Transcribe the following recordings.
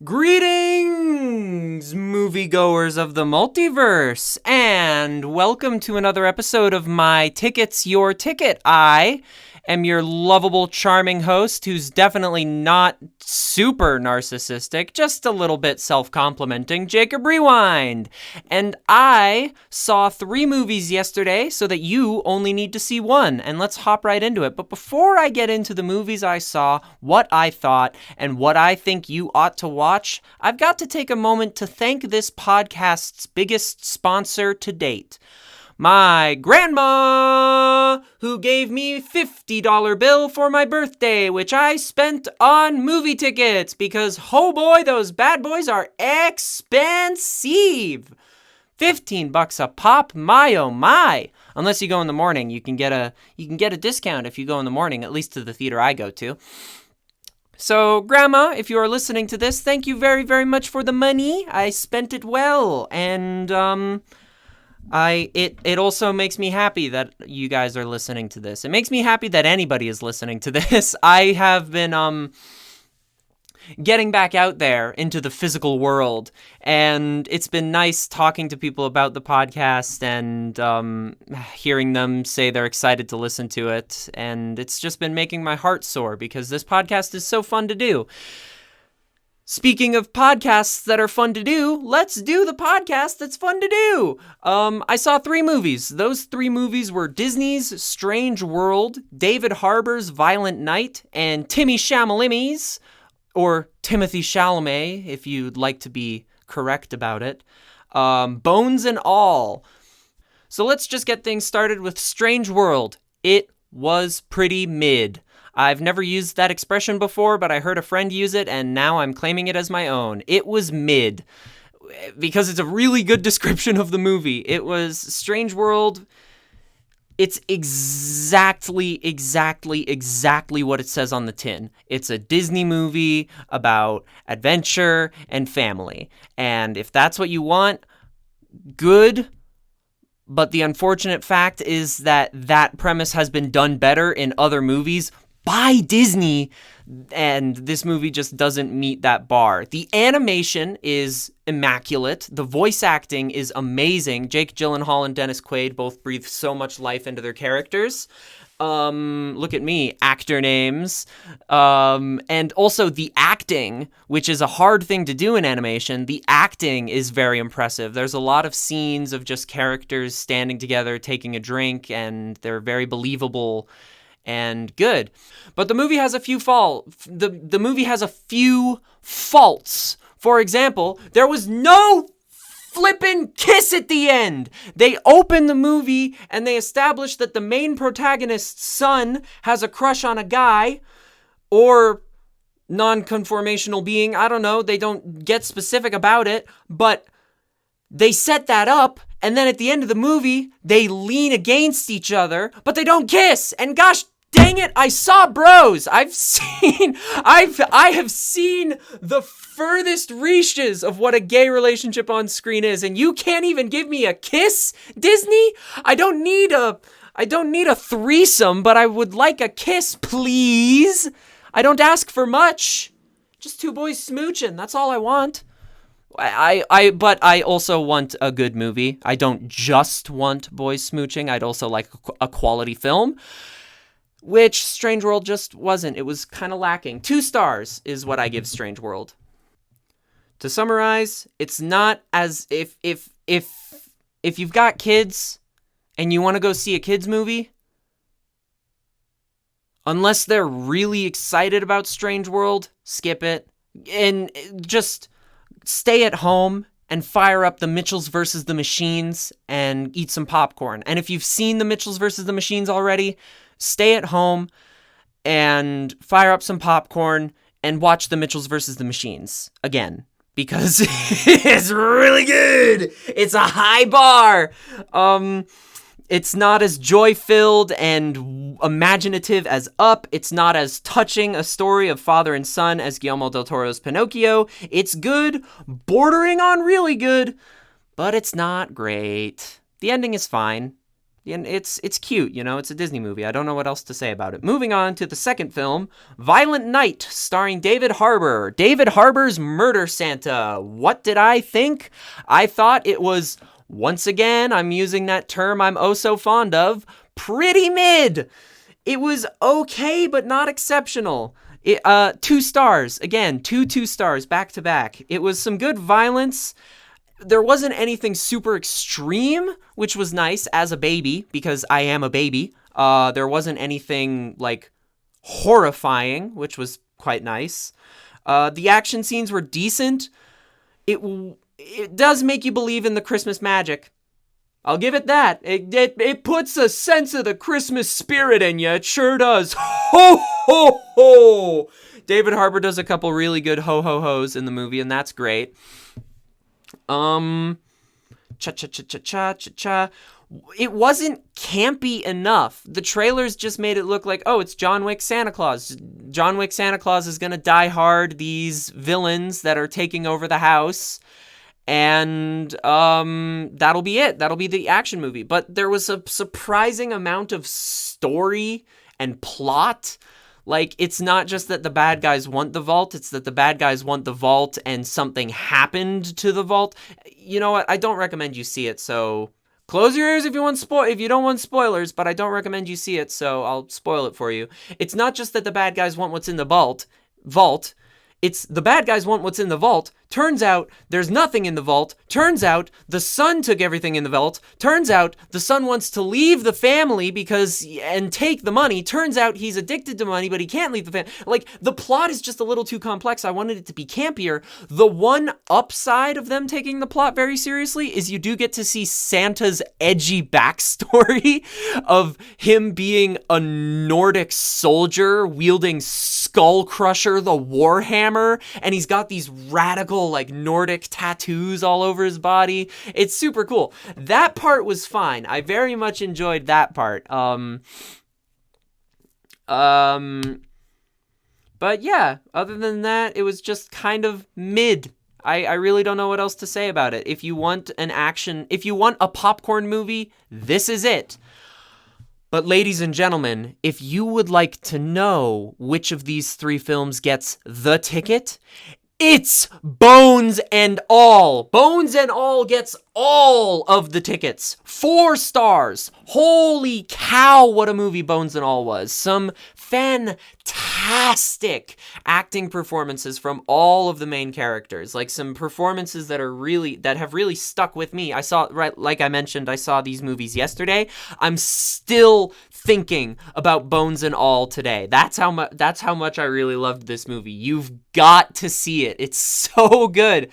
Greetings, moviegoers of the multiverse, and welcome to another episode of My Ticket's Your Ticket. I am your lovable, charming host who's definitely not super narcissistic, just a little bit self-complimenting, Jacob Rewind. And I saw 3 movies yesterday so that you only need to see one, and let's hop right into it. But before I get into the movies I saw, what I thought, and what I think you ought to watch, I've got to take a moment to thank this podcast's biggest sponsor to date. My grandma, who gave me $50 bill for my birthday, which I spent on movie tickets, because, oh boy, those bad boys are expensive. $15 a pop, my oh my. Unless you go in the morning, you can get a discount if you go in the morning, at least to the theater I go to. So, Grandma, if you are listening to this, thank you very, very much for the money. I spent it well, and it also makes me happy that you guys are listening to this. It makes me happy that anybody is listening to this. I have been getting back out there into the physical world, and it's been nice talking to people about the podcast and hearing them say they're excited to listen to it, and it's just been making my heart soar because this podcast is so fun to do. Speaking of podcasts that are fun to do, let's do the podcast that's fun to do. I saw 3 movies. Those 3 movies were Disney's Strange World, David Harbour's Violent Night, and Timmy Chalamet's, or Timothy Chalamet, if you'd like to be correct about it, Bones and All. So let's just get things started with Strange World. It was pretty mid. I've never used that expression before, but I heard a friend use it, and now I'm claiming it as my own. It was mid, because it's a really good description of the movie. It was Strange World. It's exactly what it says on the tin. It's a Disney movie about adventure and family. And if that's what you want, good. But the unfortunate fact is that premise has been done better in other movies by Disney, and this movie just doesn't meet that bar. The animation is immaculate. The voice acting is amazing. Jake Gyllenhaal and Dennis Quaid both breathe so much life into their characters. Look at me, actor names. And also the acting, which is a hard thing to do in animation, the acting is very impressive. There's a lot of scenes of just characters standing together, taking a drink, and they're very believable and good. But the movie has a few the movie has a few faults. For example, there was no flippin' kiss at the end. They open the movie and they establish that the main protagonist's son has a crush on a guy or non-conformational being. I don't know. They don't get specific about it, but they set that up, and then at the end of the movie, they lean against each other, but they don't kiss. And gosh dang it, I saw Bros. I have seen the furthest reaches of what a gay relationship on screen is, and you can't even give me a kiss, Disney? I don't need a threesome, but I would like a kiss, please. I don't ask for much. Just 2 boys smooching. That's all I want. But I also want a good movie. I don't just want boys smooching. I'd also like a quality film, which Strange World just wasn't. It was kind of lacking. 2 stars is what I give Strange World. To summarize, it's not as if you've got kids and you want to go see a kids movie, unless they're really excited about Strange World, skip it and just stay at home and fire up the Mitchells vs. the Machines and eat some popcorn. And if you've seen the Mitchells vs. the Machines already, stay at home and fire up some popcorn and watch the Mitchells vs. the Machines again, because it's really good. It's a high bar. It's not as joy-filled and imaginative as Up. It's not as touching a story of father and son as Guillermo del Toro's Pinocchio. It's good, bordering on really good, but it's not great. The ending is fine. And it's cute, it's a Disney movie. I don't know what else to say about it. Moving on to the second film, Violent Night, starring David Harbour. David Harbour's Murder Santa. What did I think? I thought it was, once again, I'm using that term I'm oh so fond of, pretty mid. It was okay, but not exceptional. 2 stars. Again, two stars back to back. It was some good violence. There wasn't anything super extreme, which was nice as a baby, because I am a baby. There wasn't anything, like, horrifying, which was quite nice. The action scenes were decent. It does make you believe in the Christmas magic. I'll give it that. It puts a sense of the Christmas spirit in you. It sure does. Ho, ho, ho! David Harbour does a couple really good ho-ho-hos in the movie, and that's great. Cha-cha-cha-cha-cha-cha-cha. It wasn't campy enough. The trailers just made it look like, oh, it's John Wick Santa Claus. John Wick Santa Claus is gonna die hard these villains that are taking over the house. And that'll be it. That'll be the action movie. But there was a surprising amount of story and plot. Like, it's not just that the bad guys want the vault, it's that the bad guys want the vault and something happened to the vault. You know what? I don't recommend you see it, so close your ears if you don't want spoilers, but I don't recommend you see it, so I'll spoil it for you. It's not just that the bad guys want what's in the vault. It's the bad guys want what's in the vault. Turns out there's nothing in the vault. Turns out the son took everything in the vault. Turns out the son wants to leave the family and take the money. Turns out he's addicted to money, but he can't leave the family. Like, the plot is just a little too complex. I wanted it to be campier. The one upside of them taking the plot very seriously is you do get to see Santa's edgy backstory of him being a Nordic soldier wielding Skull Crusher, the Warhammer, and he's got these radical, like, Nordic tattoos all over his body. It's super cool. That part was fine. I very much enjoyed that part. But yeah, other than that, it was just kind of mid. I really don't know what else to say about it. If you want a popcorn movie, this is it. But ladies and gentlemen, if you would like to know which of these 3 films gets the ticket, it's Bones and All. Bones and All gets all of the tickets. 4 stars. Holy cow, what a movie Bones and All was. Some fantastic acting performances from all of the main characters. Like, some performances that have really stuck with me. I saw, right, like I mentioned, I saw these movies yesterday. I'm still thinking about Bones and All today. That's how much I really loved this movie. You've got to see it. It's so good.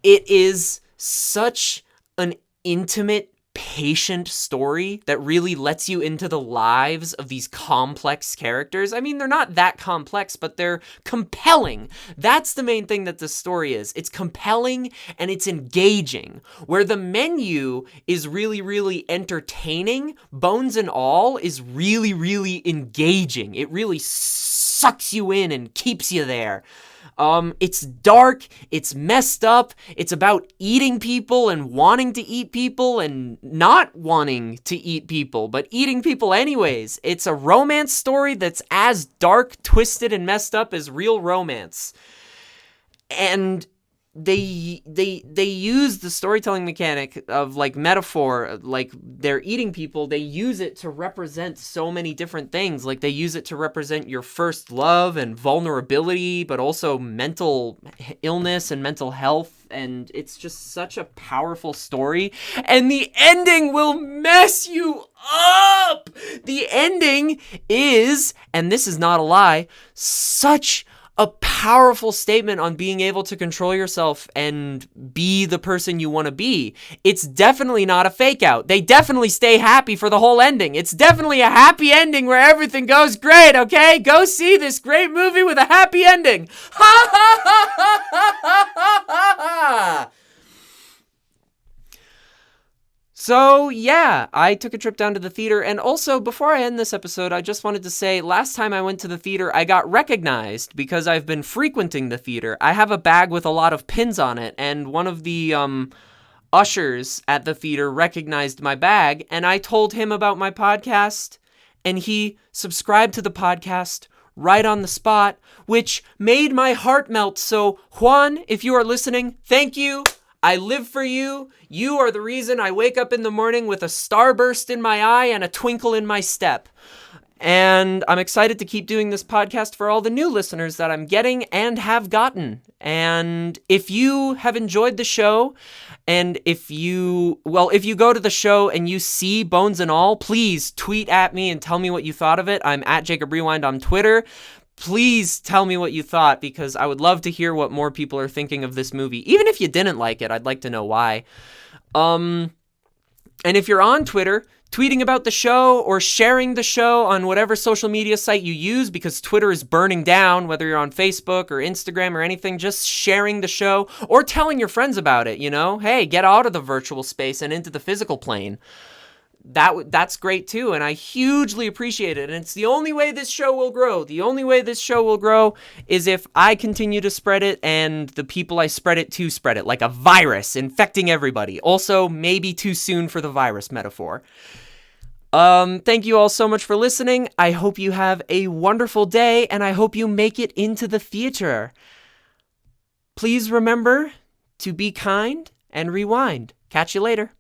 It is such an intimate, patient story that really lets you into the lives of these complex characters. I mean, they're not that complex, but they're compelling. That's the main thing that this story is. It's compelling and it's engaging. Where the menu is really, really entertaining, Bones and All is really, really engaging. It really sucks you in and keeps you there. It's dark, it's messed up, it's about eating people and wanting to eat people and not wanting to eat people, but eating people anyways. It's a romance story that's as dark, twisted, and messed up as real romance. And they use the storytelling mechanic of, like, metaphor, like, they're eating people. They use it to represent so many different things. Like, they use it to represent your first love and vulnerability, but also mental illness and mental health. And it's just such a powerful story. And the ending will mess you up. The ending is, and this is not a lie, such a powerful statement on being able to control yourself and be the person you want to be. It's definitely not a fake out. They definitely stay happy for the whole ending. It's definitely a happy ending where everything goes great, okay? Go see this great movie with a happy ending. Ha ha ha ha ha ha ha ha! So, yeah, I took a trip down to the theater, and also, before I end this episode, I just wanted to say, last time I went to the theater, I got recognized because I've been frequenting the theater. I have a bag with a lot of pins on it, and one of the ushers at the theater recognized my bag, and I told him about my podcast, and he subscribed to the podcast right on the spot, which made my heart melt. So, Juan, if you are listening, thank you. I live for you. You are the reason I wake up in the morning with a starburst in my eye and a twinkle in my step. And I'm excited to keep doing this podcast for all the new listeners that I'm getting and have gotten. And if you have enjoyed the show, and if you go to the show and you see Bones and All, please tweet at me and tell me what you thought of it. I'm at Jacob Rewind on Twitter. Please tell me what you thought, because I would love to hear what more people are thinking of this movie. Even if you didn't like it, I'd like to know why. And if you're on Twitter, tweeting about the show or sharing the show on whatever social media site you use, because Twitter is burning down, whether you're on Facebook or Instagram or anything, just sharing the show or telling your friends about it, Hey, get out of the virtual space and into the physical plane. That's great too, and I hugely appreciate it. And it's the only way this show will grow. The only way this show will grow is if I continue to spread it and the people I spread it to spread it, like a virus infecting everybody. Also, maybe too soon for the virus metaphor. Thank you all so much for listening. I hope you have a wonderful day, and I hope you make it into the theater. Please remember to be kind and rewind. Catch you later.